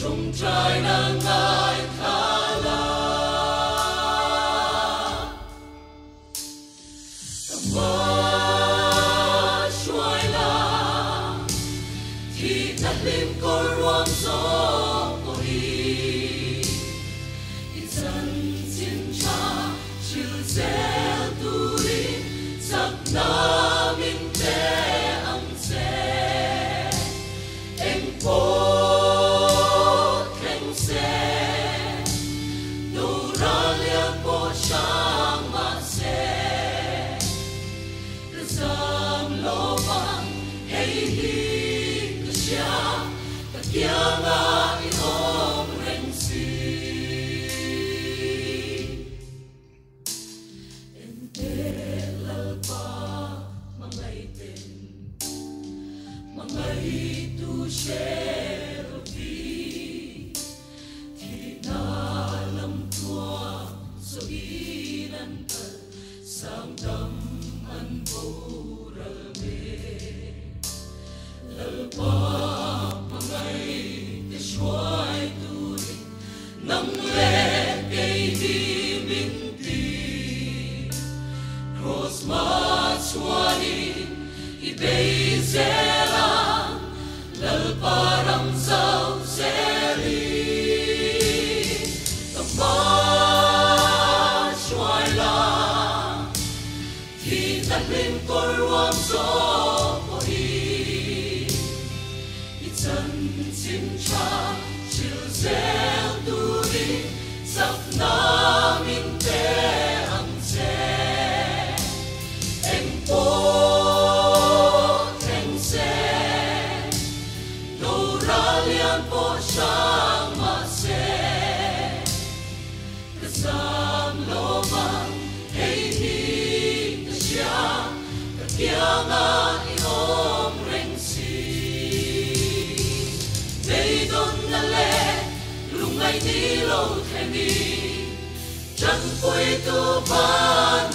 Trong trái nắng ai khá là tầm ba xoay là thì đặt lim có ruộng gió của đi dần chiến cha chữ dễ tu đi giặc na mình té âm xe em phố yang ai om reng si ente lalpa mangai tu sherovi thì na lam tua so inan al sang dam an boral me lalpa xoay tuổi nắng lệ cây đi minh tì Rosma xoay i bây giờ lal parang sao seri tầm ba xoay la thì đặt lên cội ruộng gió của đi chân xin cha chịu gieo tu đi giặc na mình té ăn xe em phố thành xe đồ ra liên phố sang mà xe cái giam lô mang hay hi cái xa cái kia ngã ôm reng si đây đón na lệ lung ngày đi lâu thêm đi chẳng quay tu ban